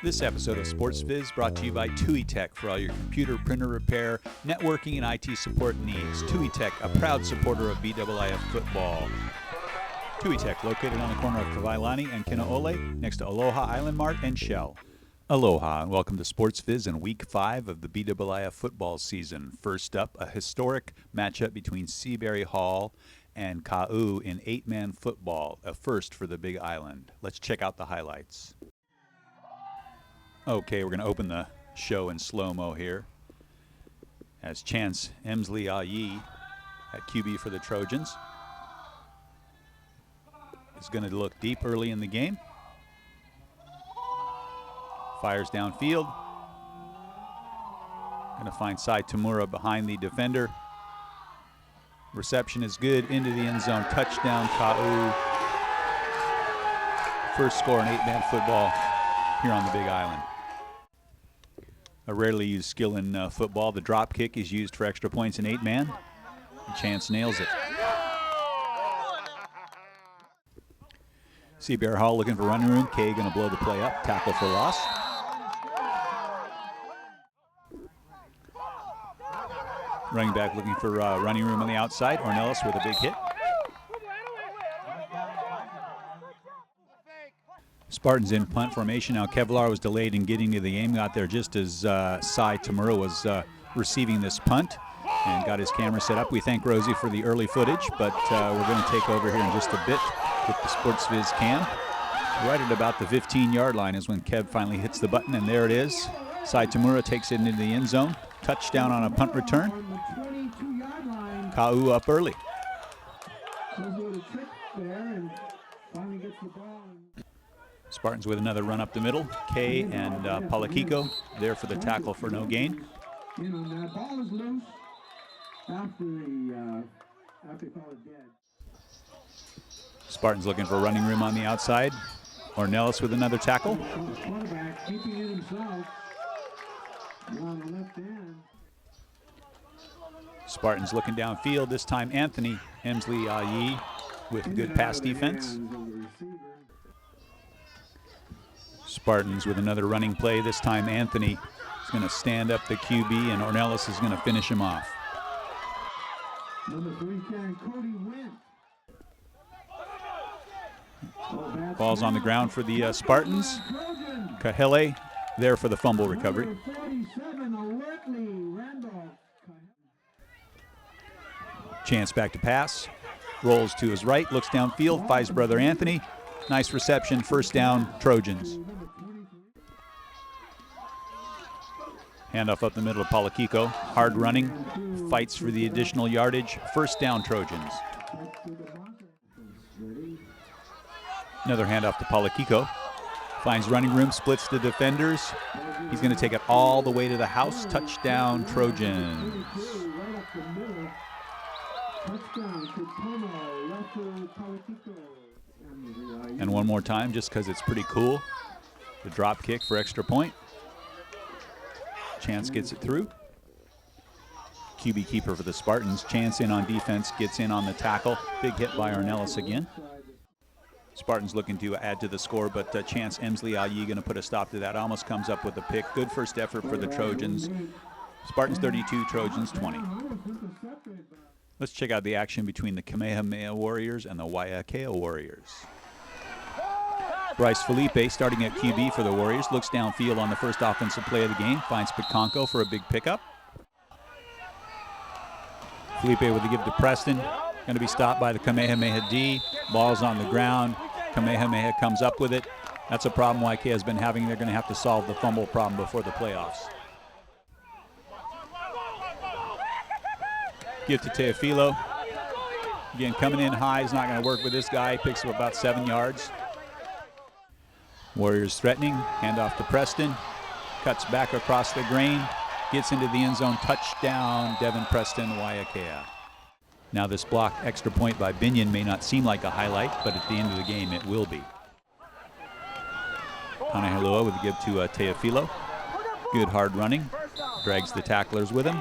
This episode of Sports Viz brought to you by TUI Tech for all your computer printer repair, networking, and IT support needs. TUI Tech, a proud supporter of BIIF football. TUI Tech, located on the corner of Kawailani and Kinaole, next to Aloha Island Mart and Shell. Aloha, and welcome to Sports Viz in Week 5 of the BIIF football season. First up, a historic matchup between Seabury Hall and Ka'u in 8-man football, a first for the Big Island. Let's check out the highlights. Okay, we're going to open the show in slow-mo here as Chance Emsley-Ayi at QB for the Trojans is going to look deep early in the game. Fires downfield. Going to find Sai Tamura behind the defender. Reception is good into the end zone. Touchdown, Ka'u. First score in 8-man football here on the Big Island. A rarely used skill in football. The drop kick is used for extra points in 8-man. Chance nails it. Seabury Hall looking for running room. Kay going to blow the play up. Tackle for loss. Running back looking for running room on the outside. Ornelas with a big hit. Spartans in punt formation. Now Kevlar was delayed in getting to the game. Got there just as Sai Tamura was receiving this punt and got his camera set up. We thank Rosie for the early footage, but we're going to take over here in just a bit with the Sports Viz cam. Right at about the 15-yard line is when Kev finally hits the button, and there it is. Sai Tamura takes it into the end zone. Touchdown on a punt return. Ka'u up early. Spartans with another run up the middle. Kay and Palakiko there for the tackle for no gain. You know, that ball is loose after they call it dead. Spartans looking for running room on the outside. Ornelas with another tackle. Quarterback keeping it himself. On the left end. Spartans looking downfield. This time Anthony Emsley-Ayi with good pass defense. Spartans with another running play. This time Anthony is going to stand up the QB, and Ornelas is going to finish him off. Number 3, Cody Went. Ball's on the ground for the Spartans. Kahele there for the fumble recovery. Chance back to pass. Rolls to his right, looks downfield, finds brother Anthony. Nice reception, first down, Trojans. Handoff up the middle of Palakiko. Hard running, fights for the additional yardage. First down, Trojans. Another handoff to Palakiko. Finds running room, splits the defenders. He's going to take it all the way to the house. Touchdown, Trojans. And one more time, just because it's pretty cool. The drop kick for extra point. Chance gets it through. QB keeper for the Spartans. Chance in on defense, gets in on the tackle. Big hit by Ornelas again. Spartans looking to add to the score, but Chance Emsley-Ayi going to put a stop to that. Almost comes up with a pick. Good first effort for the Trojans. Spartans 32, Trojans 20. Let's check out the action between the Kamehameha Warriors and the Waiakea Warriors. Bryce Felipe starting at QB for the Warriors. Looks downfield on the first offensive play of the game. Finds Piconco for a big pickup. Felipe with the give to Preston. Going to be stopped by the Kamehameha D. Ball's on the ground. Kamehameha comes up with it. That's a problem Waiakea has been having. They're going to have to solve the fumble problem before the playoffs. Give to Teofilo. Again, coming in high is not going to work with this guy. Picks up about 7 yards. Warriors threatening. Handoff to Preston. Cuts back across the grain. Gets into the end zone. Touchdown, Devin Preston, Waiakea. Now this block extra point by Binion may not seem like a highlight, but at the end of the game it will be. Kanehalua with the give to Teofilo. Good hard running. Drags the tacklers with him.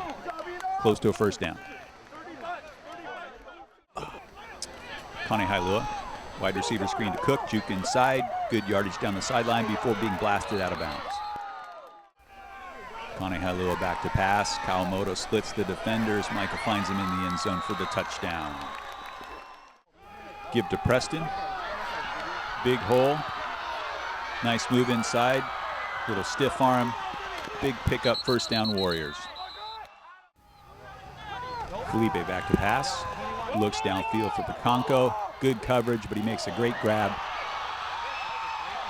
Close to a first down. Kanehalua Wide receiver screen to Cook, juke inside, good yardage down the sideline before being blasted out of bounds. Kamehameha back to pass. Kawamoto splits the defenders. Micah finds him in the end zone for the touchdown. Give to Preston. Big hole. Nice move inside. Little stiff arm. Big pickup, first down Warriors. Felipe back to pass. Looks downfield for Piconco. Good coverage, but he makes a great grab.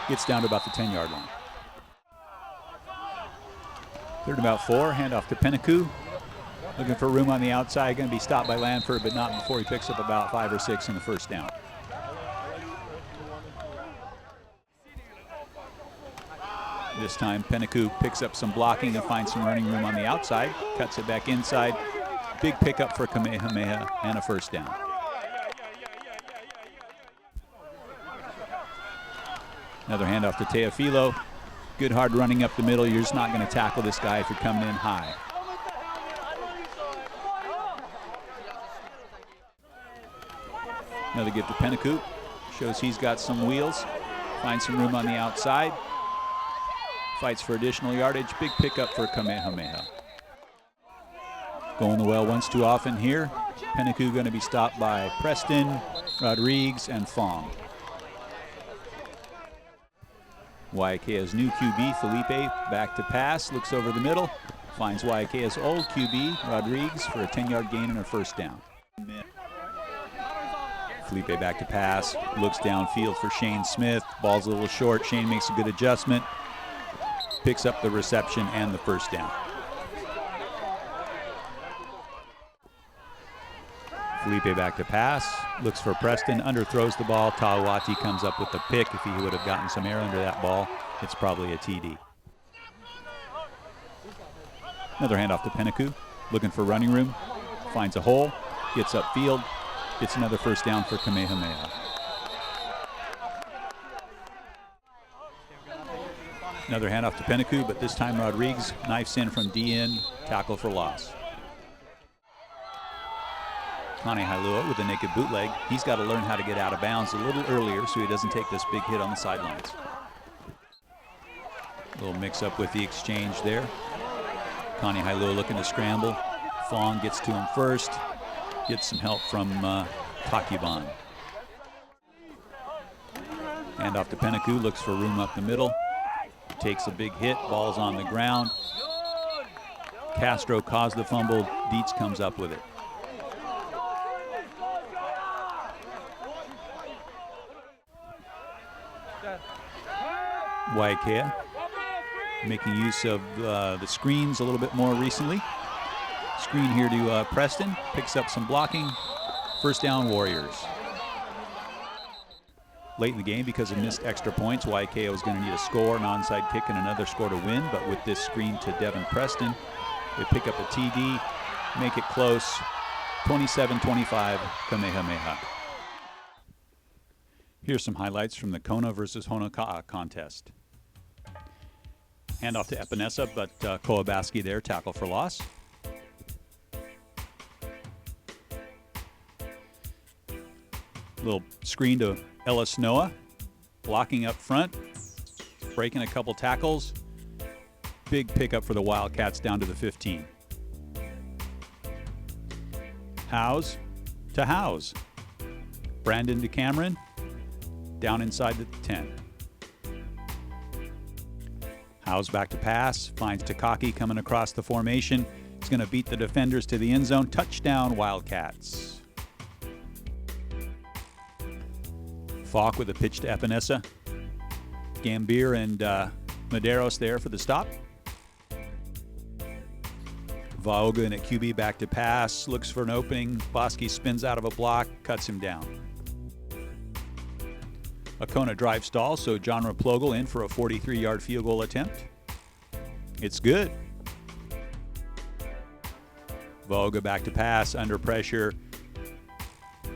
Gets down to about the 10-yard line. 3rd and about 4, handoff to Penaku. Looking for room on the outside, going to be stopped by Lanford, but not before he picks up about 5 or 6 in the first down. This time Penaku picks up some blocking and finds some running room on the outside, cuts it back inside. Big pickup for Kamehameha and a first down. Another handoff to Teofilo. Good hard running up the middle. You're just not going to tackle this guy if you're coming in high. Another give to Penaku. Shows he's got some wheels. Finds some room on the outside. Fights for additional yardage. Big pickup for Kamehameha. Going the well once too often here. Penaku going to be stopped by Preston, Rodriguez, and Fong. Waiakea's new QB, Felipe, back to pass, looks over the middle, finds Waiakea's old QB, Rodriguez, for a 10-yard gain and a first down. Felipe back to pass, looks downfield for Shane Smith, ball's a little short, Shane makes a good adjustment, picks up the reception and the first down. Felipe back to pass, looks for Preston, underthrows the ball. Talawati comes up with the pick. If he would have gotten some air under that ball, it's probably a TD. Another handoff to Penaku, looking for running room, finds a hole, gets upfield, gets another first down for Kamehameha. Another handoff to Penaku, but this time Rodriguez knifes in from D-in, tackle for loss. Kanehailua with a naked bootleg. He's got to learn how to get out of bounds a little earlier so he doesn't take this big hit on the sidelines. A little mix-up with the exchange there. Kanehailua looking to scramble. Fong gets to him first. Gets some help from Takuban. Hand off to Penaku, looks for room up the middle. Takes a big hit, ball's on the ground. Castro caused the fumble. Dietz comes up with it. Waiakea making use of the screens a little bit more recently. Screen here to Preston, picks up some blocking. First down Warriors. Late in the game, because of missed extra points, Waiakea was going to need a score, an onside kick, and another score to win. But with this screen to Devin Preston, they pick up a TD, make it close. 27-25, Kamehameha. Here's some highlights from the Kona versus Honokaa contest. Handoff to Epinesa, but Koabaski there, tackle for loss. Little screen to Ellis Noah, blocking up front, breaking a couple tackles. Big pickup for the Wildcats down to the 15. Howes to Howes. Brandon to Cameron, down inside the 10. Howes back to pass, finds Takaki coming across the formation. He's going to beat the defenders to the end zone. Touchdown, Wildcats. Falk with a pitch to Epinesa. Gambier and Medeiros there for the stop. Vaoga in at QB back to pass, looks for an opening. Bosky spins out of a block, cuts him down. A Kona drive stall, so John Raplogel in for a 43-yard field goal attempt. It's good. Vaoga back to pass, under pressure.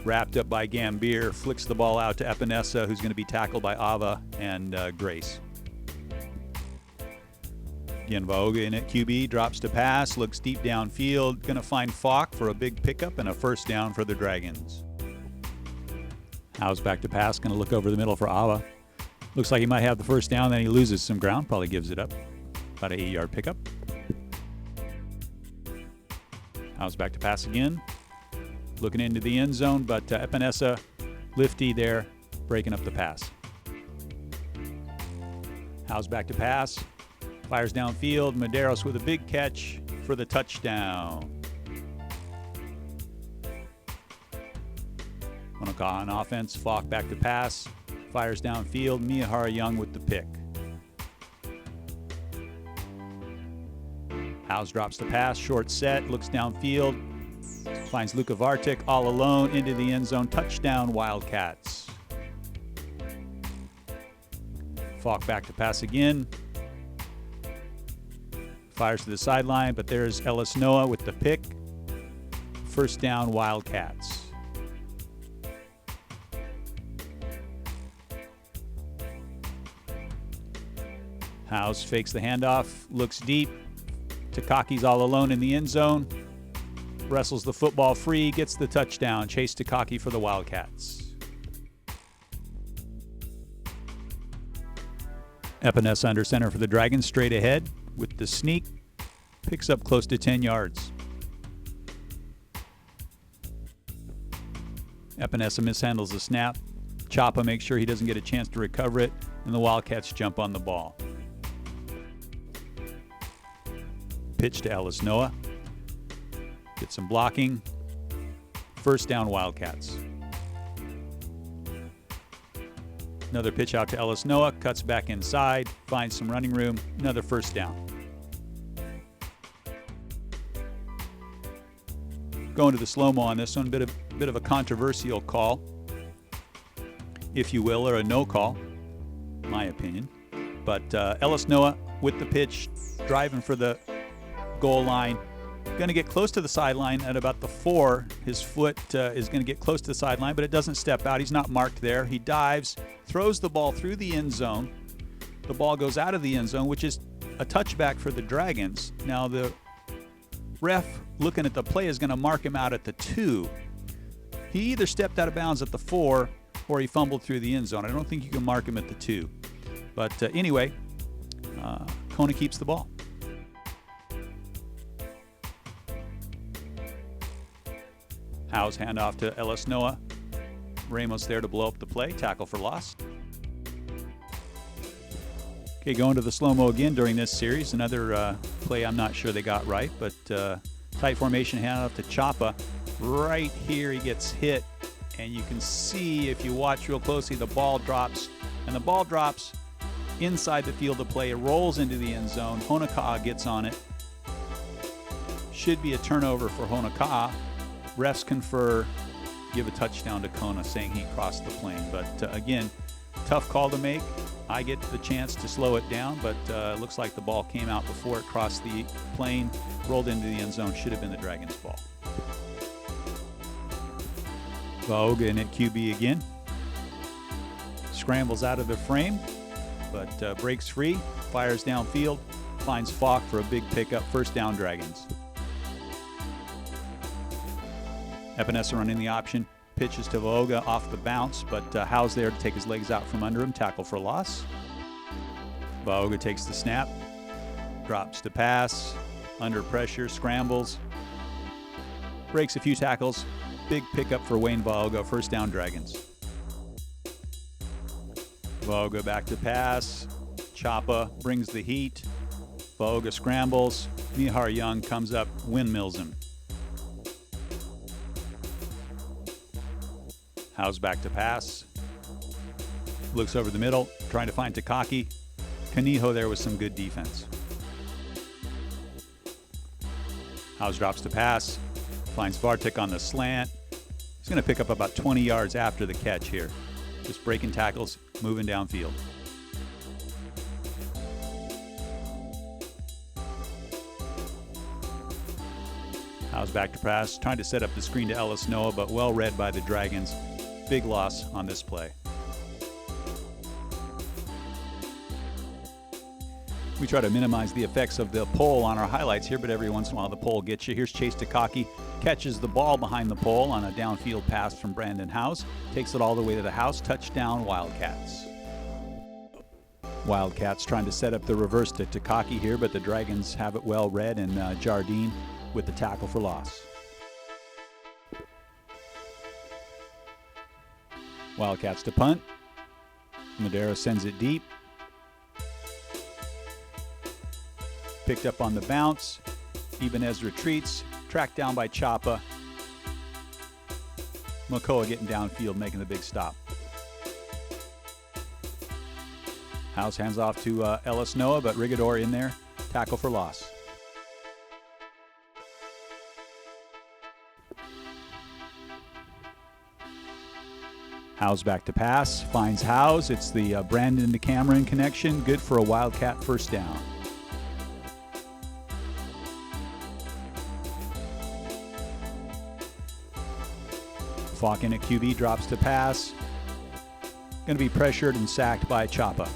Wrapped up by Gambier, flicks the ball out to Epinesa, who's going to be tackled by Ava and Grace. Again, Vaoga in at QB, drops to pass, looks deep downfield, going to find Falk for a big pickup and a first down for the Dragons. Howe's back to pass, going to look over the middle for Awa. Looks like he might have the first down, then he loses some ground, probably gives it up. About an 8-yard pickup. Howe's back to pass again. Looking into the end zone, but Epinesa, lifty there, breaking up the pass. Howe's back to pass. Fires downfield. Medeiros with a big catch for the touchdown. Honokaa on offense. Falk back to pass. Fires downfield. Miyahara Young with the pick. House drops the pass. Short set. Looks downfield. Finds Luka Vartic all alone into the end zone. Touchdown, Wildcats. Falk back to pass again. Fires to the sideline, but there's Ellis Noah with the pick. First down, Wildcats. House fakes the handoff, looks deep. Takaki's all alone in the end zone. Wrestles the football free, gets the touchdown. Chase Takaki for the Wildcats. Epinesa under center for the Dragons, straight ahead with the sneak. Picks up close to 10 yards. Epinesa mishandles the snap. Chapa makes sure he doesn't get a chance to recover it, and the Wildcats jump on the ball. Pitch to Ellis Noah. Get some blocking. First down, Wildcats. Another pitch out to Ellis Noah. Cuts back inside. Finds some running room. Another first down. Going to the slow-mo on this one. Bit of a controversial call, if you will, or a no call, my opinion. But Ellis Noah with the pitch, driving for the goal line. Going to get close to the sideline at about the 4. His foot is going to get close to the sideline, but it doesn't step out. He's not marked there. He dives, throws the ball through the end zone. The ball goes out of the end zone, which is a touchback for the Dragons. Now the ref looking at the play is going to mark him out at the 2. He either stepped out of bounds at the 4 or he fumbled through the end zone. I don't think you can mark him at the 2. But anyway, Kona keeps the ball. Howe's handoff to Ellis Noah. Ramos there to blow up the play. Tackle for loss. Okay, going to the slow-mo again during this series. Another play I'm not sure they got right, but tight formation handoff to Chapa. Right here he gets hit, and you can see if you watch real closely, the ball drops, and the ball drops inside the field of play. It rolls into the end zone. Honokaa gets on it. Should be a turnover for Honokaa. Refs confer, give a touchdown to Kona, saying he crossed the plane. But again, tough call to make. I get the chance to slow it down, but it looks like the ball came out before it crossed the plane, rolled into the end zone. Should have been the Dragons' ball. Vaoga in at QB again. Scrambles out of the frame, but breaks free, fires downfield, finds Falk for a big pickup. First down, Dragons. Epinesa running the option. Pitches to Vaoga off the bounce, but Howe's there to take his legs out from under him. Tackle for loss. Vaoga takes the snap. Drops to pass. Under pressure. Scrambles. Breaks a few tackles. Big pickup for Wayne Vaoga. First down, Dragons. Vaoga back to pass. Chapa brings the heat. Vaoga scrambles. Mihar Young comes up, windmills him. Howe's back to pass. Looks over the middle, trying to find Takaki. Kaniho there with some good defense. Howe's drops to pass. Finds Vartic on the slant. He's going to pick up about 20 yards after the catch here. Just breaking tackles, moving downfield. Howe's back to pass, trying to set up the screen to Ellis Noah, but well read by the Dragons. Big loss on this play. We try to minimize the effects of the pole on our highlights here, but every once in a while the pole gets you. Here's Chase Takaki, catches the ball behind the pole on a downfield pass from Brandon House, takes it all the way to the house, touchdown Wildcats. Wildcats trying to set up the reverse to Takaki here, but the Dragons have it well read, and Jardine with the tackle for loss. Wildcats to punt. Madera sends it deep. Picked up on the bounce. Ibanez retreats. Tracked down by Chapa. Makoa getting downfield, making the big stop. House hands off to Ellis Noah, but Rigador in there. Tackle for loss. Howes back to pass, finds Howes. It's the Brandon to Cameron connection. Good for a Wildcat first down. Falcon at QB drops to pass. Going to be pressured and sacked by Chapa.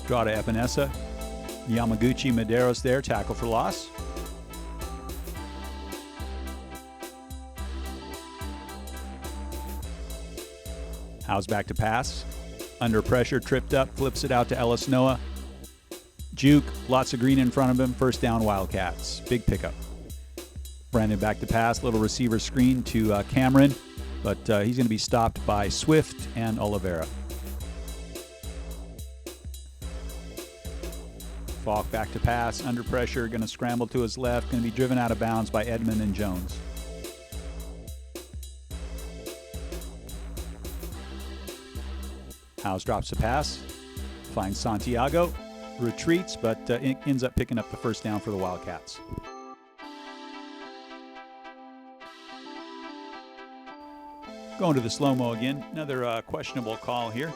Draw to Epinesa. Yamaguchi Medeiros there, tackle for loss. Howes back to pass. Under pressure, tripped up, flips it out to Ellis Noah. Juke, lots of green in front of him, first down Wildcats. Big pickup. Brandon back to pass, little receiver screen to Cameron, but he's going to be stopped by Swift and Oliveira. Falk back to pass, under pressure, going to scramble to his left, going to be driven out of bounds by Edmond and Jones. Howes drops a pass, finds Santiago, retreats, but ends up picking up the first down for the Wildcats. Going to the slow-mo again, another questionable call here.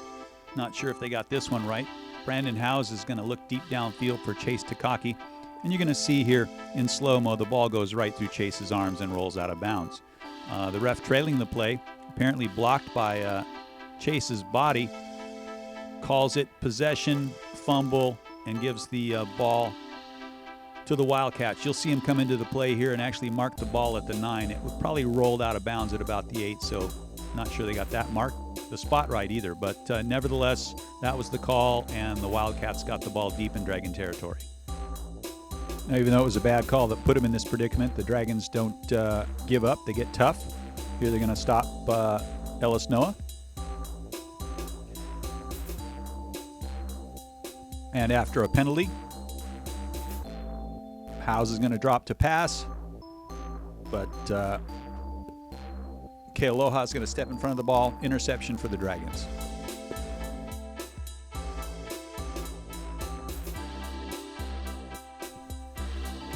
Not sure if they got this one right. Brandon Howes is going to look deep downfield for Chase Takaki. And you're going to see here in slow-mo, the ball goes right through Chase's arms and rolls out of bounds. The ref trailing the play, apparently blocked by Chase's body, calls it possession, fumble, and gives the ball to the Wildcats. You'll see him come into the play here and actually mark the ball at the 9. It was probably rolled out of bounds at about the 8, so not sure they got that the spot right either. But nevertheless, that was the call, and the Wildcats got the ball deep in Dragon territory. Now, even though it was a bad call that put them in this predicament, the Dragons don't give up. They get tough. Here they're going to stop Ellis Noah. And after a penalty, Howes is going to drop to pass, but Kealoha is going to step in front of the ball. Interception for the Dragons.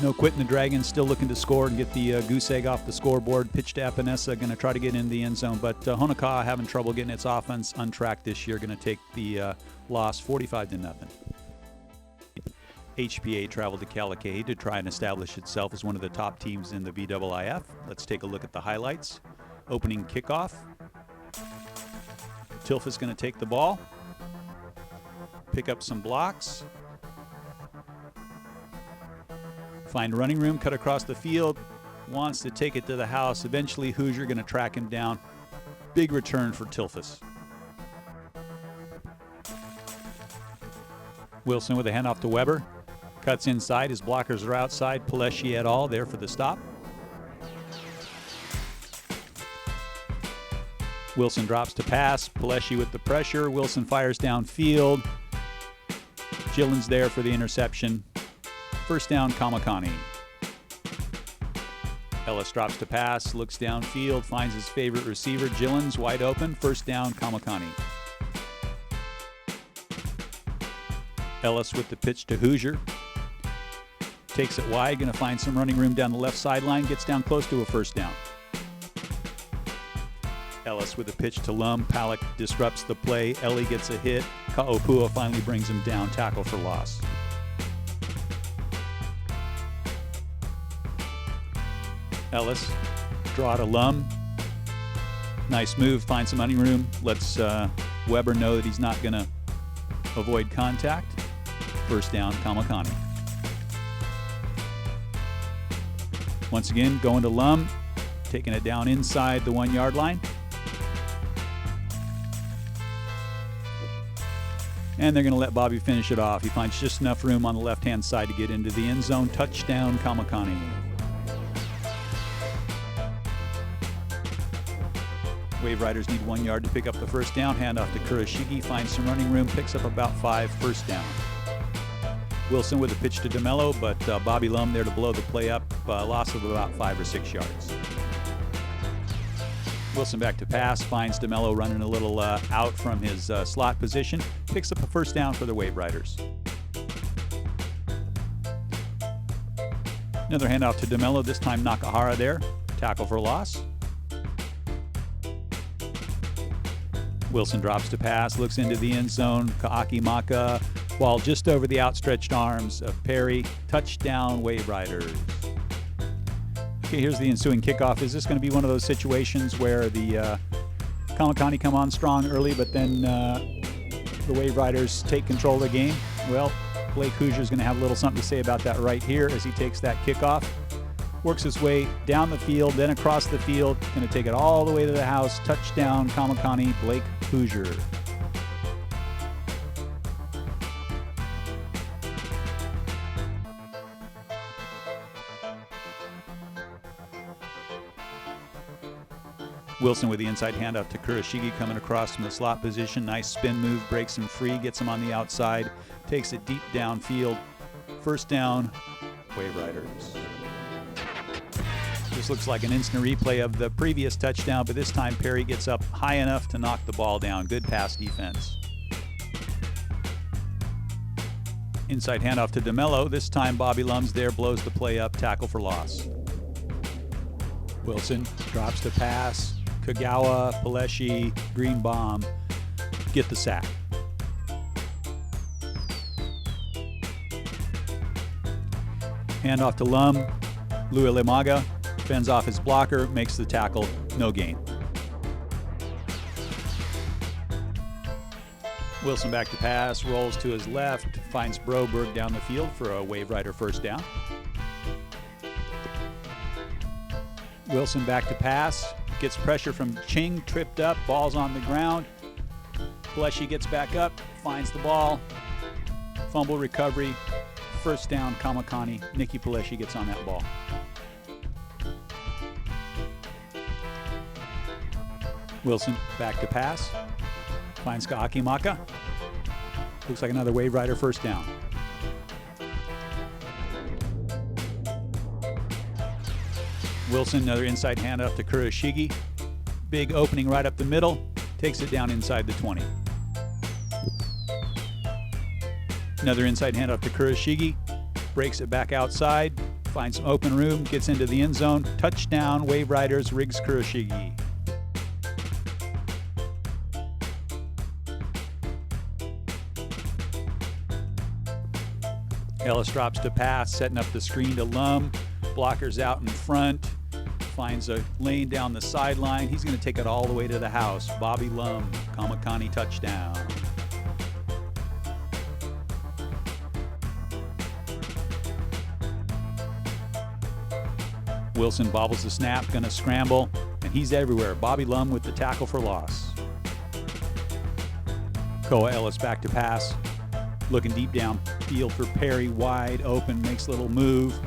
No quitting the Dragons, still looking to score and get the goose egg off the scoreboard. Pitch to Epinesa, going to try to get in the end zone, but Honokaa having trouble getting its offense untracked this year, going to take the loss 45-0. HPA traveled to Kalaka'i to try and establish itself as one of the top teams in the BIIF. Let's take a look at the highlights. Opening kickoff. Tilfa's going to take the ball, pick up some blocks, find running room, cut across the field, wants to take it to the house. Eventually, Hoosier going to track him down. Big return for Tilfus. Wilson with a handoff to Weber. Cuts inside. His blockers are outside. Paleshi et al. There for the stop. Wilson drops to pass. Paleshi with the pressure. Wilson fires downfield. Gillen's there for the interception. First down, Kamakani. Ellis drops to pass, looks downfield, finds his favorite receiver. Gillen's wide open. First down, Kamakani. Ellis with the pitch to Hoosier. Takes it wide, going to find some running room down the left sideline. Gets down close to a first down. Ellis with a pitch to Lum. Palak disrupts the play. Ellie gets a hit. Ka'opua finally brings him down. Tackle for loss. Ellis, draw to Lum. Nice move, finds some running room, lets Weber know that he's not going to avoid contact. First down, Kamakani. Once again, going to Lum, taking it down inside the 1 yard line. And they're going to let Bobby finish it off. He finds just enough room on the left-hand side to get into the end zone. Touchdown, Kamakani. Wave Riders need 1 yard to pick up the first down. Handoff to Kurashige, finds some running room, picks up about 5, first down. Wilson with a pitch to DeMello, but Bobby Lum there to blow the play up. Loss of about 5 or 6 yards. Wilson back to pass, finds DeMello running a little out from his slot position. Picks up a first down for the Wave Riders. Another handoff to DeMello, this time Nakahara there. Tackle for loss. Wilson drops to pass, looks into the end zone. Kaakimaka, ball just over the outstretched arms of Perry. Touchdown, Wave Riders. Okay, here's the ensuing kickoff. Is this going to be one of those situations where the Kamakani come on strong early, but then the Wave Riders take control of the game? Well, Blake Hoosier is going to have a little something to say about that right here as he takes that kickoff. Works his way down the field, then across the field. Going to take it all the way to the house. Touchdown, Kamakani, Blake Hoosier. Wilson with the inside handoff to Kurashige coming across from the slot position. Nice spin move, breaks him free, gets him on the outside, takes it deep downfield. First down, Wave Riders. This looks like an instant replay of the previous touchdown, but this time Perry gets up high enough to knock the ball down. Good pass defense. Inside handoff to DeMello. This time Bobby Lum's there, blows the play up, tackle for loss. Wilson drops the pass. Kagawa, Paleshi, Greenbaum get the sack. Handoff to Lum. Louis Lemaga fends off his blocker, makes the tackle, no gain. Wilson back to pass, rolls to his left, finds Broberg down the field for a Wave Rider first down. Wilson back to pass, gets pressure from Ching, tripped up, ball's on the ground. Paleshi gets back up, finds the ball, fumble recovery, first down, Kamakani. Nicky Paleshi gets on that ball. Wilson back to pass, finds Kaakimaka. Looks like another Wave Rider first down. Wilson, another inside handoff to Kurashige. Big opening right up the middle, takes it down inside the 20. Another inside handoff to Kurashige, breaks it back outside, finds some open room, gets into the end zone. Touchdown, Wave Riders, Riggs Kurashige. Ellis drops to pass, setting up the screen to Lum. Blockers out in front. Finds a lane down the sideline. He's going to take it all the way to the house. Bobby Lum, Kamakani touchdown. Wilson bobbles the snap, going to scramble, and he's everywhere. Bobby Lum with the tackle for loss. Koa Ellis back to pass. Looking deep down field for Perry, wide open, makes a little move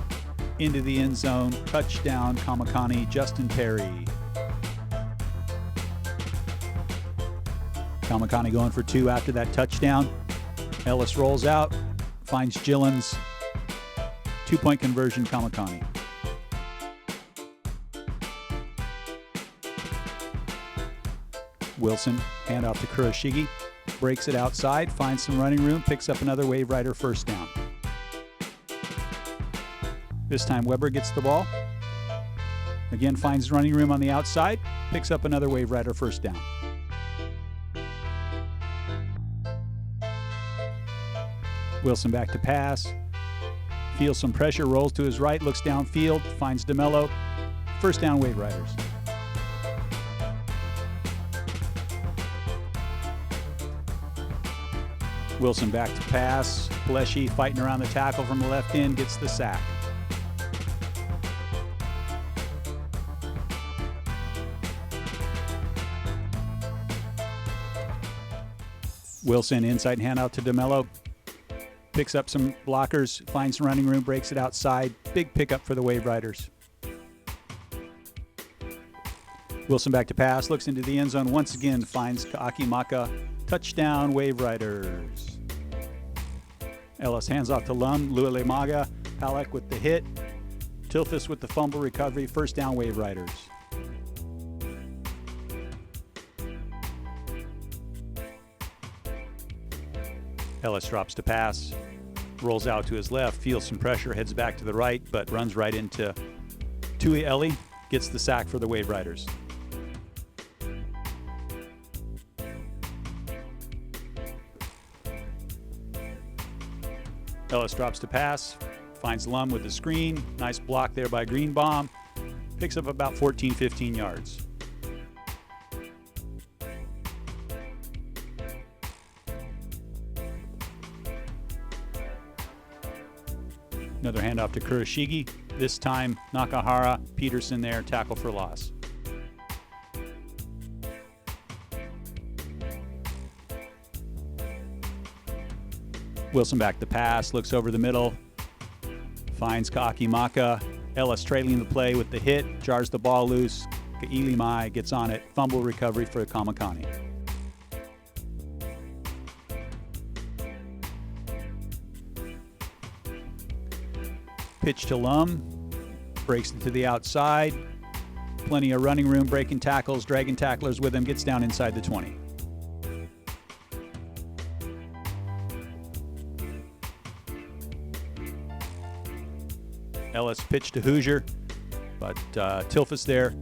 into the end zone. Touchdown, Kamakani, Justin Perry. Kamakani going for 2 after that touchdown. Ellis rolls out, finds Gillens. 2-point conversion, Kamakani. Wilson, handoff to Kurashige. Breaks it outside, finds some running room, picks up another Wave Rider first down. This time Weber gets the ball. Again, finds running room on the outside, picks up another Wave Rider first down. Wilson back to pass. Feels some pressure, rolls to his right, looks downfield, finds DeMello. First down, Wave Riders. Wilson back to pass. Pleshy fighting around the tackle from the left end, gets the sack. Wilson inside handout to DeMello. Picks up some blockers, finds some running room, breaks it outside. Big pickup for the Wave Riders. Wilson back to pass, looks into the end zone once again, finds Kamakani. Touchdown, Wave Riders. Ellis hands off to Lum, Lualemaga, Palek with the hit. Tilfus with the fumble recovery, first down, Wave Riders. Ellis drops to pass, rolls out to his left, feels some pressure, heads back to the right, but runs right into Tui Ellie, gets the sack for the Wave Riders. Ellis drops to pass, finds Lum with the screen. Nice block there by Greenbaum. Picks up about 14, 15 yards. Another handoff to Kurashige. This time, Nakahara, Peterson there, tackle for loss. Wilson back to pass, looks over the middle, finds Kamakani. Ellis trailing the play with the hit, jars the ball loose. Kailimai gets on it, fumble recovery for Kamakani. Pitch to Lum, breaks it to the outside. Plenty of running room, breaking tackles, dragging tacklers with him, gets down inside the 20. Ellis pitched to Hoosier, but Tilfus there,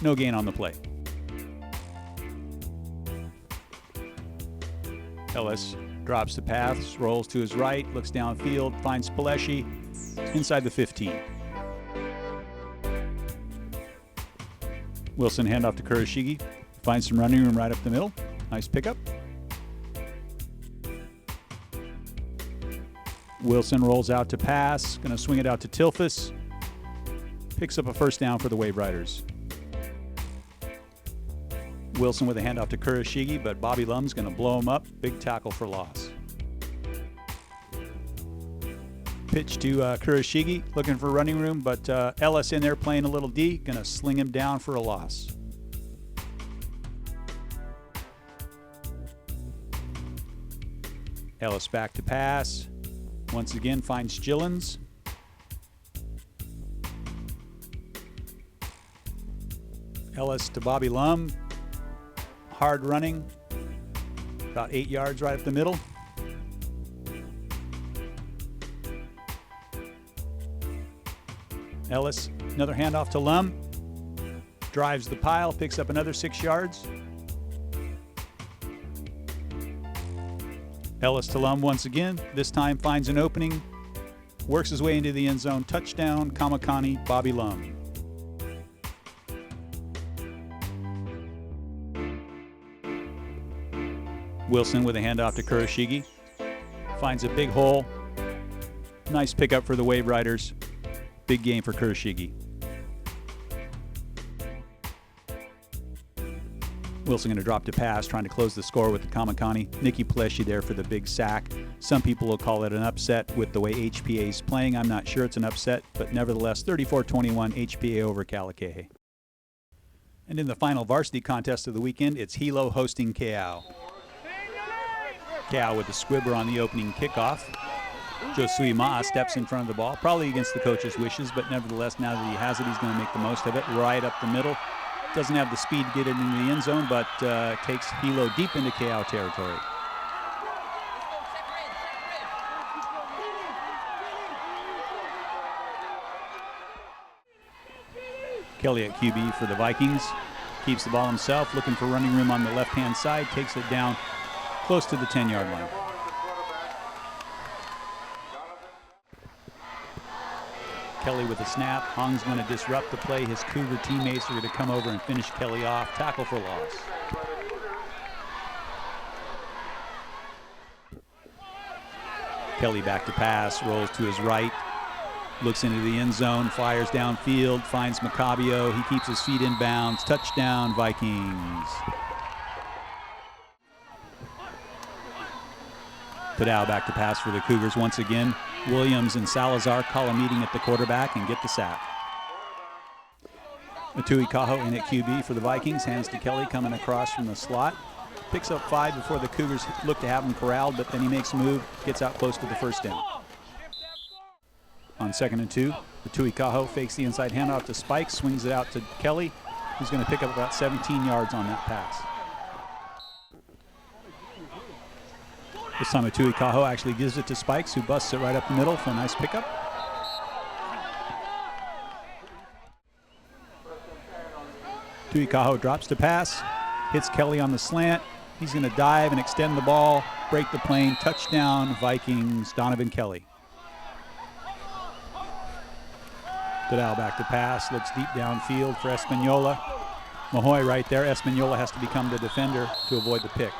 no gain on the play. Ellis drops the pass, rolls to his right, looks downfield, finds Paleshi inside the 15. Wilson handoff to Kurashige, finds some running room right up the middle. Nice pickup. Wilson rolls out to pass, going to swing it out to Tilfus. Picks up a first down for the Wave Riders. Wilson with a handoff to Kurashige, but Bobby Lum's going to blow him up. Big tackle for loss. Pitch to Kurashige, looking for running room, but Ellis in there playing a little D, going to sling him down for a loss. Ellis back to pass. Once again, finds Gillens. Ellis to Bobby Lum. Hard running. About 8 yards right up the middle. Ellis, another handoff to Lum. Drives the pile, picks up another 6 yards. Ellis to Lum once again. This time finds an opening. Works his way into the end zone. Touchdown, Kamakani, Bobby Lum. Wilson with a handoff to Kurashige. Finds a big hole. Nice pickup for the Wave Riders. Big game for Kurashige. Wilson going to drop to pass, trying to close the score with the Kamakani. Nicky Pleshy there for the big sack. Some people will call it an upset with the way HPA is playing. I'm not sure it's an upset, but nevertheless, 34-21 HPA over Kalaka'i. And in the final varsity contest of the weekend, it's Hilo hosting Keau. Keau with the squibber on the opening kickoff. Josui Ma'a steps in front of the ball, probably against the coach's wishes, but nevertheless, now that he has it, he's going to make the most of it. Right up the middle. Doesn't have the speed to get it into the end zone, but takes Hilo deep into Keau territory. Kelly at QB for the Vikings. Keeps the ball himself, looking for running room on the left-hand side, takes it down close to the 10-yard line. Kelly with a snap. Hong's going to disrupt the play. His Cougar teammates are going to come over and finish Kelly off. Tackle for loss. Kelly back to pass, rolls to his right, looks into the end zone, fires downfield, finds Macabio. He keeps his feet in bounds. Touchdown, Vikings. Padal back to pass for the Cougars once again. Williams and Salazar call a meeting at the quarterback and get the sack. Matui Kaho in at QB for the Vikings. Hands to Kelly coming across from the slot. Picks up 5 before the Cougars look to have him corralled, but then he makes a move, gets out close to the first down. On 2nd and 2, Matui Kaho fakes the inside handoff to Spikes, swings it out to Kelly, who's going to pick up about 17 yards on that pass. This time Matui Kaho actually gives it to Spikes, who busts it right up the middle for a nice pickup. Matui Kaho drops to pass, hits Kelly on the slant. He's going to dive and extend the ball, break the plane, touchdown, Vikings, Donovan Kelly. Padal back to pass, looks deep downfield for Espanola. Mahoy right there. Espanola has to become the defender to avoid the pick.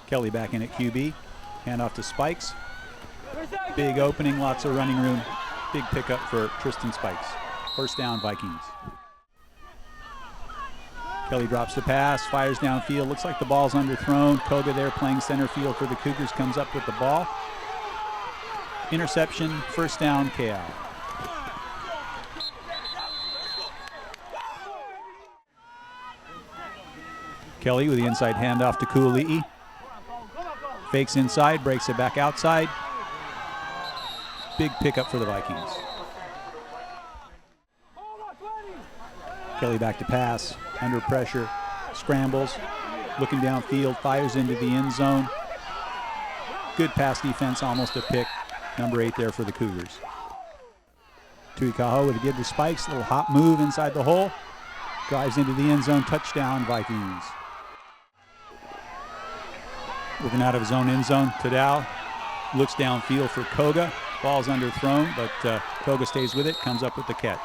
Kelly back in at QB. Handoff to Spikes. Big opening, lots of running room. Big pickup for Tristan Spikes. First down, Vikings. Kelly drops the pass, fires downfield. Looks like the ball's underthrown. Koga there playing center field for the Cougars comes up with the ball. Interception, first down, KL. Kelly with the inside handoff to Kuali'i. Fakes inside, breaks it back outside. Big pickup for the Vikings. Kelly back to pass, under pressure, scrambles, looking downfield, fires into the end zone. Good pass defense, almost a pick. Number 8 there for the Cougars. Tui Kaho with a give to Spikes, little hop move inside the hole. Drives into the end zone, touchdown Vikings. Looking out of his own end zone, Tadal looks downfield for Koga. Ball's underthrown, but Koga stays with it, comes up with the catch.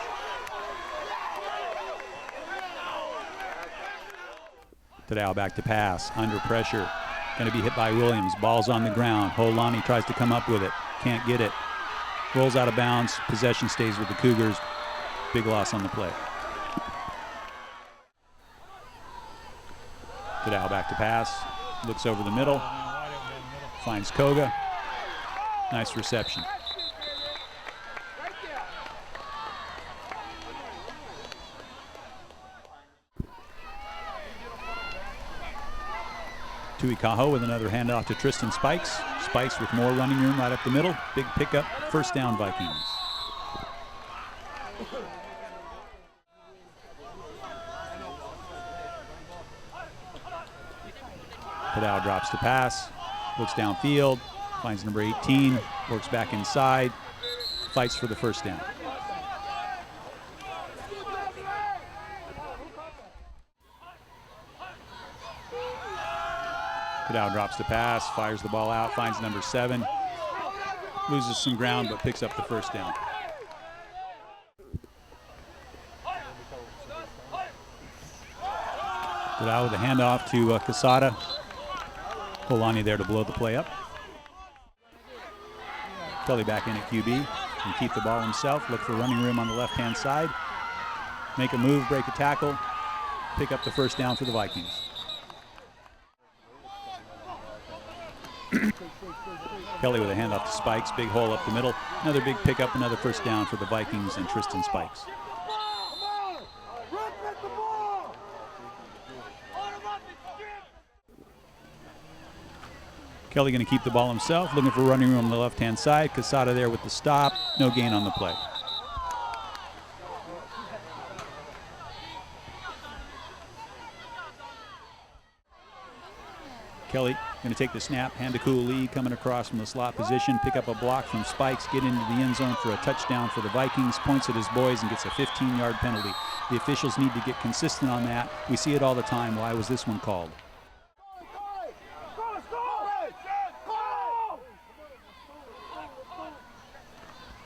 Tadal back to pass, under pressure. Going to be hit by Williams. Ball's on the ground. Holani tries to come up with it. Can't get it. Rolls out of bounds. Possession stays with the Cougars. Big loss on the play. Tadal back to pass. Looks over the middle. Finds Koga. Nice reception. Tui Kaho with another handoff to Tristan Spikes. Spikes with more running room right up the middle. Big pickup, first down Vikings. Padal drops to pass, looks downfield, finds number 18, works back inside, fights for the first down. Padal drops the pass, fires the ball out, finds number 7, loses some ground but picks up the first down. Padal with a handoff to Casada. Holani there to blow the play up. Kelly back in at QB and keep the ball himself. Look for running room on the left-hand side. Make a move, break a tackle, pick up the first down for the Vikings. Kelly with a handoff to Spikes, big hole up the middle. Another big pickup, another first down for the Vikings and Tristan Spikes. Kelly going to keep the ball himself, looking for running room on the left-hand side. Casada there with the stop, no gain on the play. Kelly going to take the snap, hand to Cooley, coming across from the slot position, pick up a block from Spikes, get into the end zone for a touchdown for the Vikings, points at his boys and gets a 15-yard penalty. The officials need to get consistent on that. We see it all the time. Why was this one called?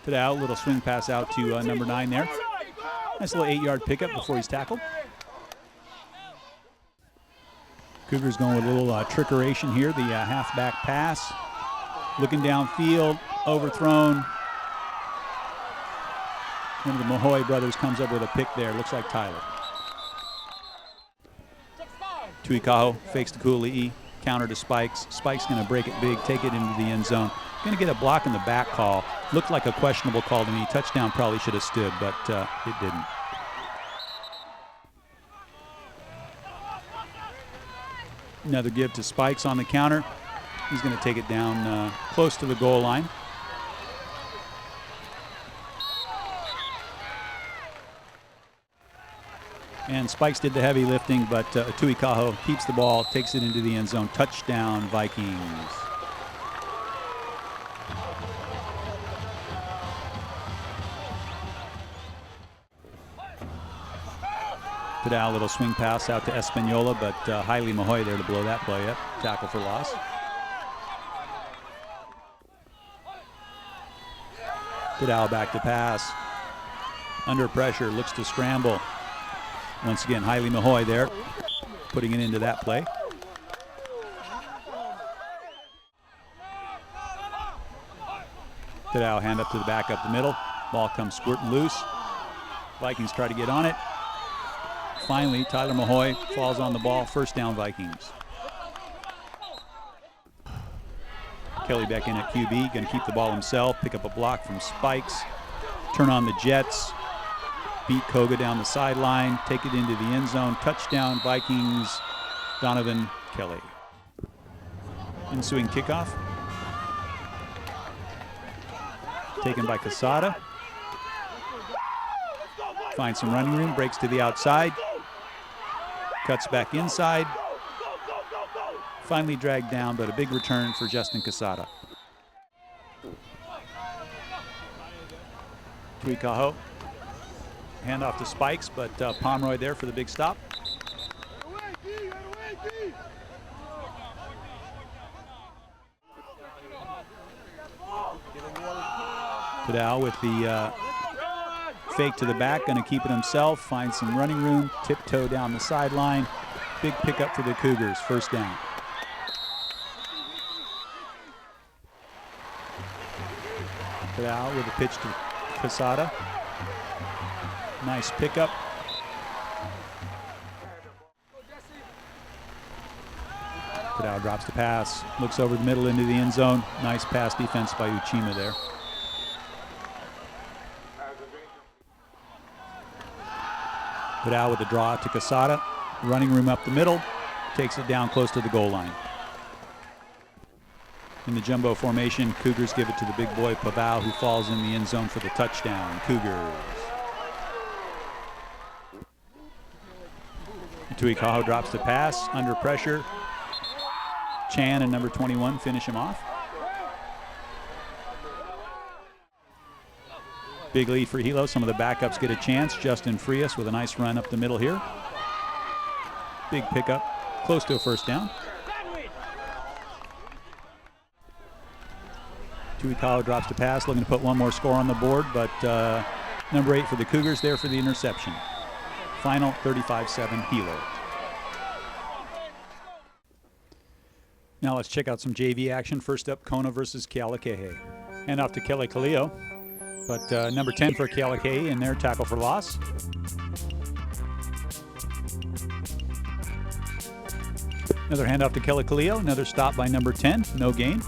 Tadal, little swing pass out to number 9 there. Nice little 8-yard pickup before he's tackled. Cougars going with a little trickeration here. The halfback pass. Looking downfield, overthrown. One of the Mahoy brothers comes up with a pick there. Looks like Tyler. Tuikaho fakes to Kuali'i. Counter to Spikes. Spikes going to break it big, take it into the end zone. Going to get a block in the back call. Looked like a questionable call to me. Touchdown probably should have stood, but it didn't. Another give to Spikes on the counter. He's going to take it down close to the goal line. And Spikes did the heavy lifting, but Tuikaho keeps the ball, takes it into the end zone. Touchdown, Vikings. Padal, little swing pass out to Espanola, but Haile Mahoy there to blow that play up. Tackle for loss. Padal back to pass. Under pressure, looks to scramble. Once again, Haile Mahoy there, putting it into that play. Padal, hand up to the back, up the middle. Ball comes squirting loose. Vikings try to get on it. Finally, Tyler Mahoy falls on the ball. First down, Vikings. Kelly back in at QB, going to keep the ball himself, pick up a block from Spikes, turn on the Jets, beat Koga down the sideline, take it into the end zone. Touchdown, Vikings, Donovan Kelly. Ensuing kickoff. Taken by Casada. Finds some running room, breaks to the outside. Cuts back inside. Finally dragged down, but a big return for Justin Casada. Tuikaho. Hand off to Spikes, but Pomeroy there for the big stop. Padal with the fake to the back, going to keep it himself, finds some running room, tiptoe down the sideline. Big pickup for the Cougars, first down. Padal with a pitch to Casada. Nice pickup. Padal drops the pass, looks over the middle into the end zone. Nice pass defense by Uchima there. Padal with a draw to Casada. Running room up the middle. Takes it down close to the goal line. In the jumbo formation, Cougars give it to the big boy Pavao, who falls in the end zone for the touchdown. Cougars. Tuikaho drops the pass, under pressure. Chan and number 21 finish him off. Big lead for Hilo. Some of the backups get a chance. Justin Frias with a nice run up the middle here. Big pickup, close to a first down. Tuikaho drops the pass, looking to put one more score on the board, but number 8 for the Cougars there for the interception. Final 35-7 Hilo. Now let's check out some JV action. First up, Kona versus Kealakehe. Hand off to Kelly Kaleo, but number 10 for Kealakehe in their tackle for loss. Another handoff to Kelly Kaleo, another stop by number 10, no gain.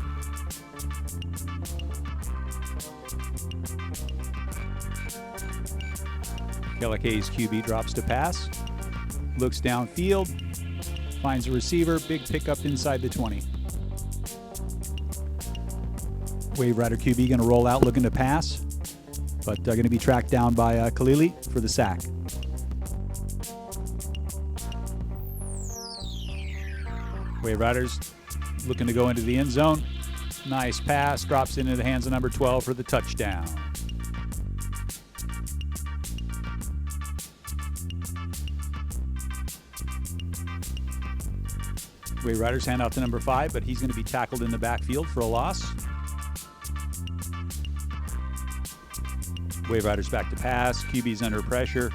Kealakehe's QB drops to pass, looks downfield, finds a receiver, big pickup inside the 20. Wave Rider QB going to roll out looking to pass, but going to be tracked down by Kalili for the sack. Wave Riders looking to go into the end zone. Nice pass, drops into the hands of number 12 for the touchdown. Wave Riders hand off to number 5, but he's going to be tackled in the backfield for a loss. Wave Riders back to pass. QB's under pressure.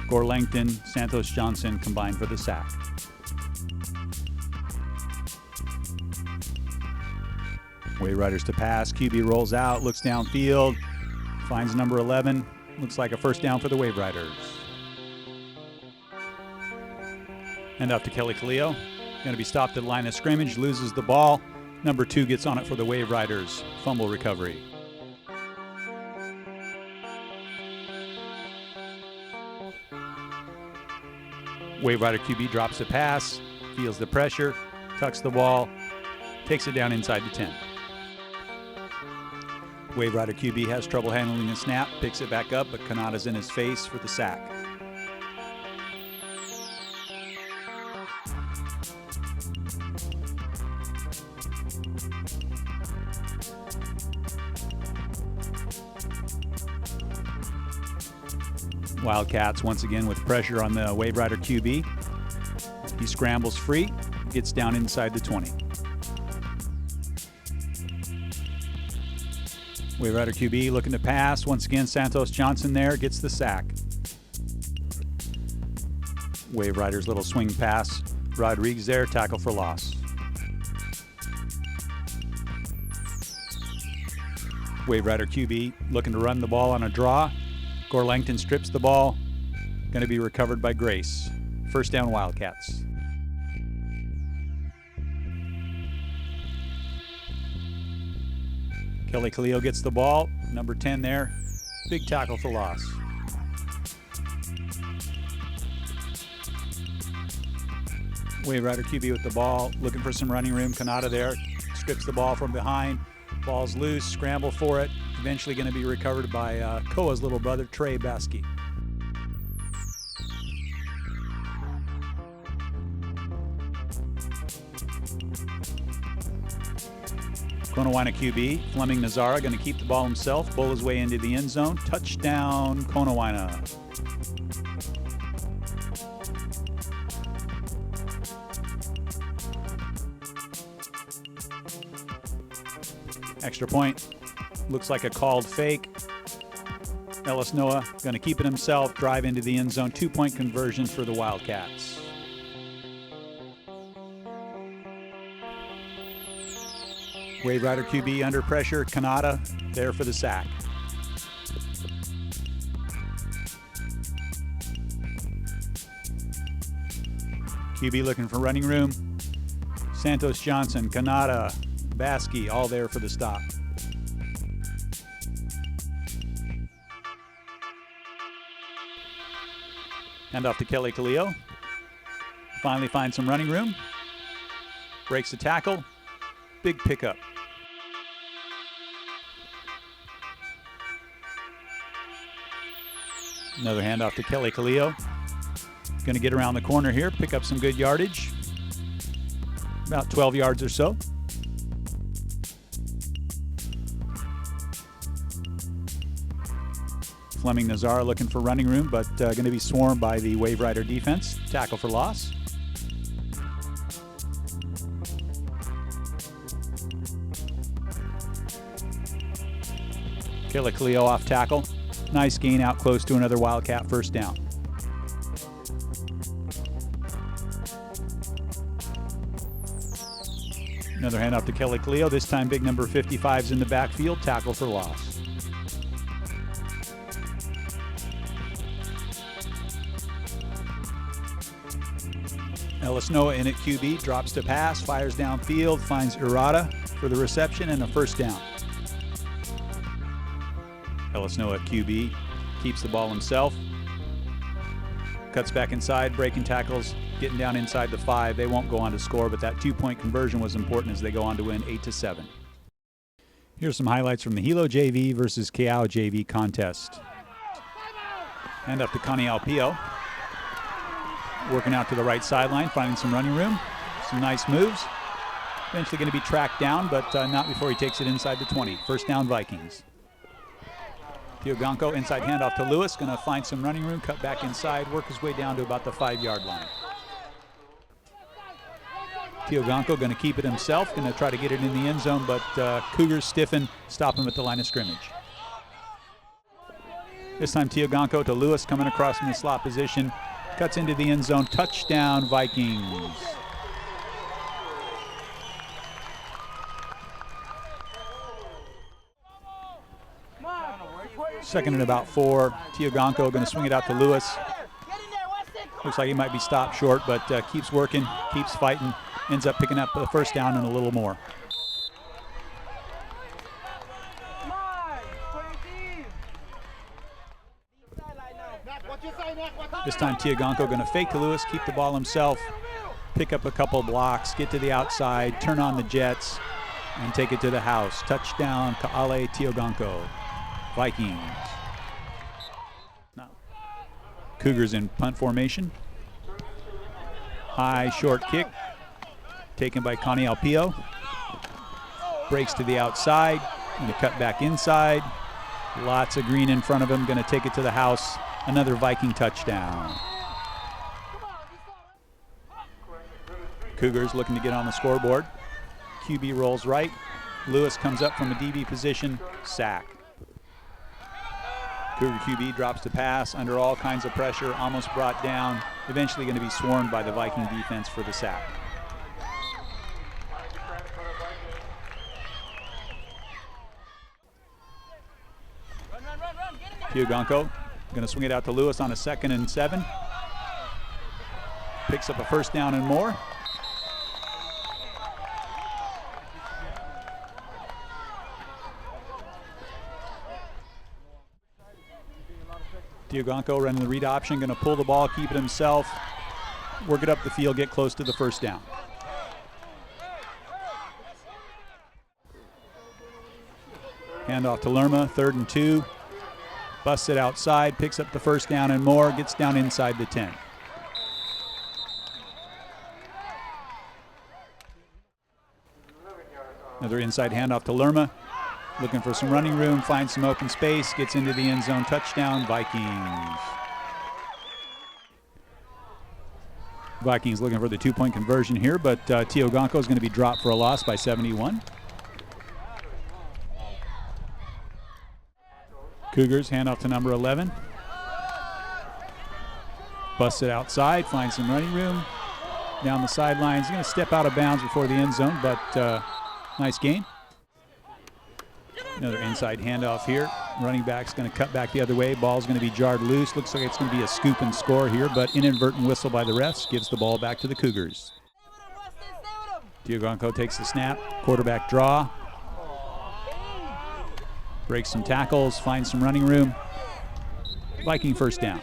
Gore Langton, Santos Johnson combined for the sack. Wave Riders to pass. QB rolls out, looks downfield, finds number 11. Looks like a first down for the Wave Riders. Hand off to Kelly Kaleo. Going to be stopped at the line of scrimmage, loses the ball. Number 2 gets on it for the Wave Riders. Fumble recovery. Wave Rider QB drops the pass, feels the pressure, tucks the ball, takes it down inside the 10. Wave Rider QB has trouble handling the snap, picks it back up, but Kanata's in his face for the sack. Wildcats once again with pressure on the Wave Rider QB. He scrambles free, gets down inside the 20. Wave Rider QB looking to pass. Once again, Santos Johnson there gets the sack. Wave Riders little swing pass. Rodriguez there, tackle for loss. Wave Rider QB looking to run the ball on a draw. Gore Langton strips the ball. Going to be recovered by Grace. First down, Wildcats. Kelly Kaleo gets the ball. Number 10 there. Big tackle for loss. Wave Rider QB with the ball. Looking for some running room. Kanata there. Strips the ball from behind. Ball's loose. Scramble for it. Eventually going to be recovered by Koa's little brother, Trey Baskey. Kona QB, Fleming Nazara going to keep the ball himself, bowl his way into the end zone. Touchdown, Kona. Extra point. Looks like a called fake. Ellis Noah going to keep it himself, drive into the end zone. 2-point conversion for the Wildcats. Wave Rider QB under pressure. Kanata there for the sack. QB looking for running room. Santos Johnson, Kanata, Baskey all there for the stop. Hand off to Kelly Kaleo. Finally finds some running room. Breaks the tackle. Big pickup. Another handoff to Kelly Kaleo. Going to get around the corner here, pick up some good yardage. About 12 yards or so. Fleming Nazar looking for running room, but going to be swarmed by the Wave Rider defense. Tackle for loss. Kelly Kaleo off tackle. Nice gain out close to another Wildcat first down. Another handoff to Kelly Kaleo. This time big number 55's in the backfield. Tackle for loss. Ellis Noah in at QB. Drops to pass. Fires downfield. Finds Irada for the reception and a first down. Ellis Noah at QB. Keeps the ball himself. Cuts back inside. Breaking tackles. Getting down inside the 5. They won't go on to score, but that 2-point conversion was important as they go on to win 8-7. Here's some highlights from the Hilo JV versus Keao JV contest. Hand up to Connie Alpio. Working out to the right sideline, finding some running room. Some nice moves. Eventually going to be tracked down, but not before he takes it inside the 20. First down, Vikings. Tioganko inside handoff to Lewis. Going to find some running room, cut back inside, work his way down to about the 5-yard line. Tioganko going to keep it himself, going to try to get it in the end zone, but Cougars stiffen, stop him at the line of scrimmage. This time Tioganko to Lewis coming across from the slot position. Cuts into the end zone. Touchdown, Vikings. Second and about 4. Tioganko going to swing it out to Lewis. Looks like he might be stopped short, but keeps working, keeps fighting. Ends up picking up the first down and a little more. This time Tioganko going to fake to Lewis, keep the ball himself, pick up a couple blocks, get to the outside, turn on the jets, and take it to the house. Touchdown, Ka'ale Tioganko. Vikings. Now, Cougars in punt formation. High short kick taken by Connie Alpio. Breaks to the outside, going to cut back inside. Lots of green in front of him, going to take it to the house. Another Viking touchdown. Cougars looking to get on the scoreboard. QB rolls right. Lewis comes up from a DB position. Sack. Cougar QB drops to pass under all kinds of pressure, almost brought down. Eventually going to be swarmed by the Viking defense for the sack. Tioganko going to swing it out to Lewis on a 2nd and 7. Picks up a first down and more. Tioganko running the read option, going to pull the ball, keep it himself, work it up the field, get close to the first down. Handoff to Lerma, 3rd and 2. Busts it outside, picks up the first down and more, gets down inside the 10. Another inside handoff to Lerma. Looking for some running room, finds some open space, gets into the end zone. Touchdown, Vikings. Vikings looking for the 2-point conversion here, but Tioganko is going to be dropped for a loss by 71. Cougars handoff to number 11. Busts it outside, finds some running room. Down the sidelines, he's going to step out of bounds before the end zone, but nice gain. Another inside handoff here. Running back's going to cut back the other way. Ball's going to be jarred loose. Looks like it's going to be a scoop and score here, but inadvertent whistle by the refs gives the ball back to the Cougars. Tioganko takes the snap. Quarterback draw. Breaks some tackles, finds some running room. Viking first down.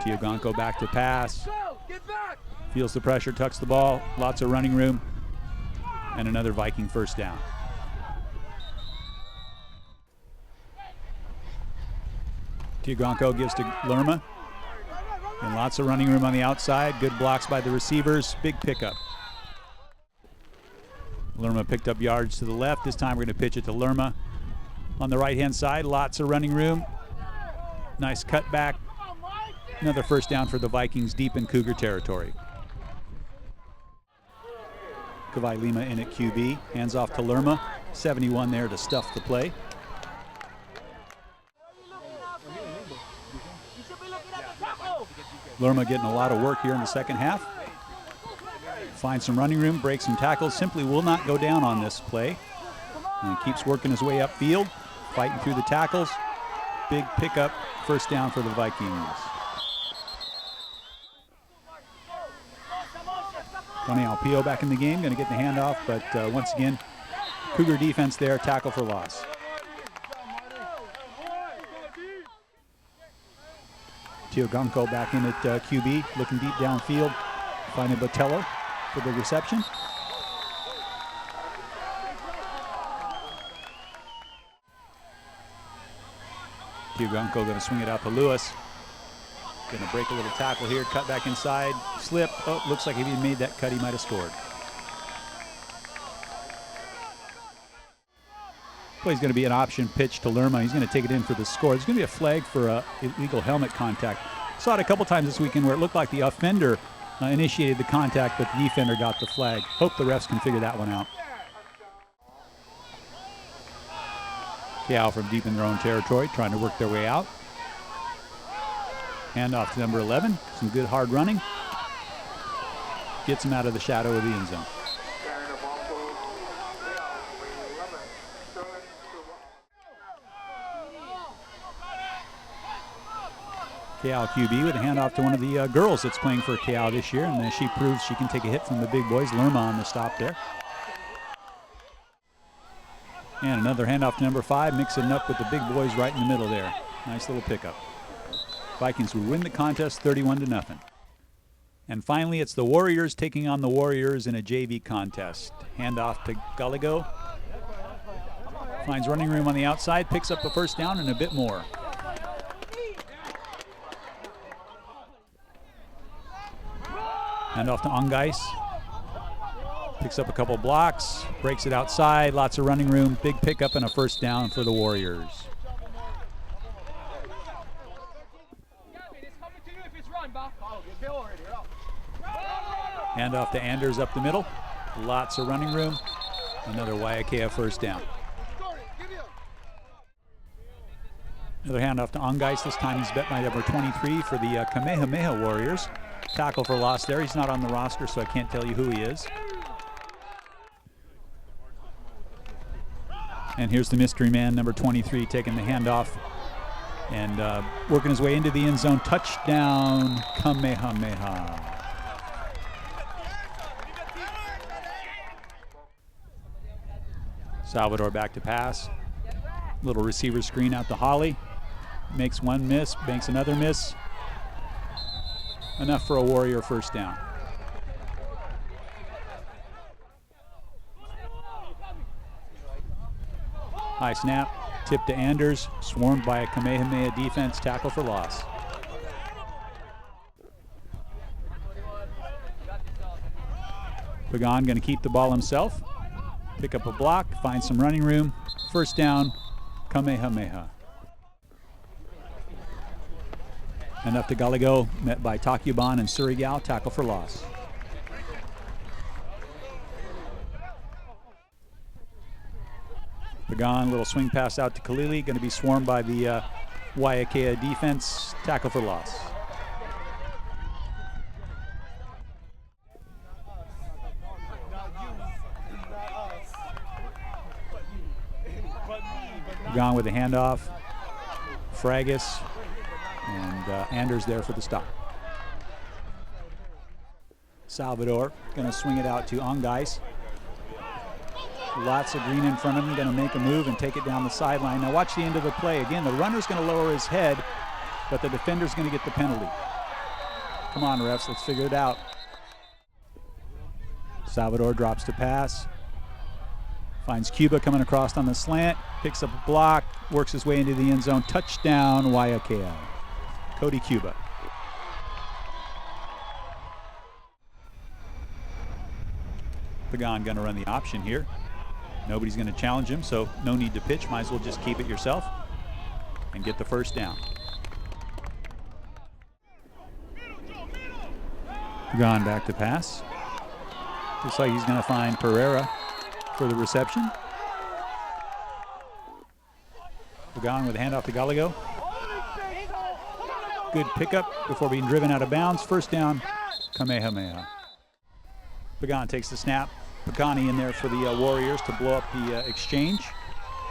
Tioganko back to pass. Feels the pressure, tucks the ball. Lots of running room. And another Viking first down. Tioganko gives to Lerma. And lots of running room on the outside. Good blocks by the receivers. Big pickup. Lerma picked up yards to the left. This time we're going to pitch it to Lerma. On the right-hand side, lots of running room. Nice cutback. Another first down for the Vikings deep in Cougar territory. Kawhi Lima in at QB. Hands off to Lerma. 71 there to stuff the play. Lerma getting a lot of work here in the second half. Finds some running room, breaks some tackles. Simply will not go down on this play. And keeps working his way upfield, fighting through the tackles. Big pickup, first down for the Vikings. Tony Alpio back in the game, going to get the handoff, but once again, Cougar defense there, tackle for loss. Tioganko back in at QB, looking deep downfield, finding Botello for the reception. Tioganko going to swing it out to Lewis. Going to break a little tackle here, cut back inside, slip. Oh, looks like if he made that cut, he might have scored. Play's going to be an option pitch to Lerma. He's going to take it in for the score. There's going to be a flag for illegal helmet contact. Saw it a couple times this weekend where it looked like the offender initiated the contact, but the defender got the flag. Hope the refs can figure that one out. Keao from deep in their own territory, trying to work their way out. Handoff to number 11. Some good hard running. Gets him out of the shadow of the end zone. Keao QB with a handoff to one of the girls that's playing for Keao this year, and as she proves she can take a hit from the big boys, Lerma on the stop there. And another handoff to number 5, mixing it up with the big boys right in the middle there. Nice little pickup. Vikings will win the contest 31-0. And finally, it's the Warriors taking on the Warriors in a JV contest. Handoff to Gallego. Finds running room on the outside, picks up a first down and a bit more. Handoff to Ongais. Picks up a couple blocks, breaks it outside, lots of running room, big pickup and a first down for the Warriors. Handoff to Anders up the middle. Lots of running room. Another Waiakea first down. Another handoff to Ongais. This time he's bet by number 23 for the Kamehameha Warriors. Tackle for loss there. He's not on the roster, so I can't tell you who he is. And here's the mystery man, number 23, taking the handoff and working his way into the end zone. Touchdown, Kamehameha. Salvador back to pass. Little receiver screen out to Holly. Makes one miss, makes another miss. Enough for a Warrior first down. High snap, tip to Anders, swarmed by a Kamehameha defense, tackle for loss. Pagan going to keep the ball himself. Pick up a block, find some running room. First down, Kamehameha. And up to Gallego, met by Takuban and Surigao, tackle for loss. Pagan, little swing pass out to Kalili, going to be swarmed by the Waiakea defense, tackle for loss. Pagan with a handoff, Fragus, and Anders there for the stop. Salvador going to swing it out to Ongais. Lots of green in front of him, going to make a move and take it down the sideline. Now watch the end of the play. Again, the runner's going to lower his head, but the defender's going to get the penalty. Come on, refs, let's figure it out. Salvador drops to pass. Finds Cuba coming across on the slant, picks up a block, works his way into the end zone. Touchdown, Waiakea. Cody Cuba. Pagan going to run the option here. Nobody's going to challenge him, so no need to pitch. Might as well just keep it yourself and get the first down. Pagan back to pass. Looks like he's going to find Pereira for the reception. Pagan with a handoff to Gallego. Good pickup before being driven out of bounds. First down, Kamehameha. Pagan takes the snap. Makani in there for the Warriors to blow up the exchange.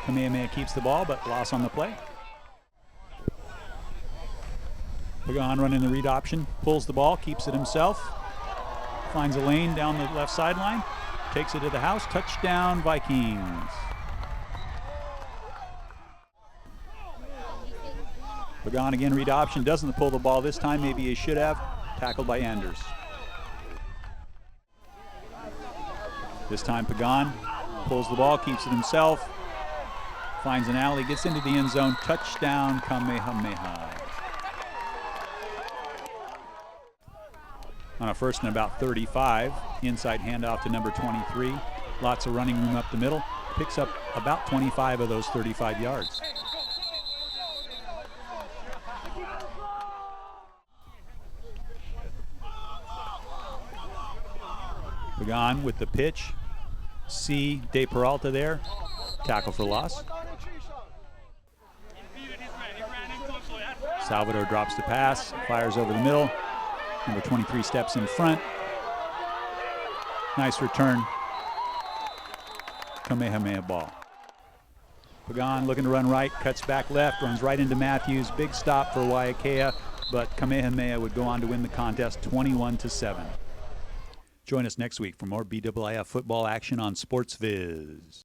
Kamehameha keeps the ball, but loss on the play. Pagan running the read option, pulls the ball, keeps it himself. Finds a lane down the left sideline, takes it to the house. Touchdown, Vikings. Pagan again, read option, doesn't pull the ball this time. Maybe he should have. Tackled by Anders. This time Pagan pulls the ball, keeps it himself, finds an alley, gets into the end zone. Touchdown, Kamehameha. On a first and about 35, inside handoff to number 23. Lots of running room up the middle. Picks up about 25 of those 35 yards. Pagan with the pitch. De Peralta there. Tackle for loss. Salvador drops the pass, fires over the middle. Number 23 steps in front. Nice return. Kamehameha ball. Pagan looking to run right, cuts back left, runs right into Matthews. Big stop for Waiakea, but Kamehameha would go on to win the contest 21-7. Join us next week for more BIIF football action on Sports Viz.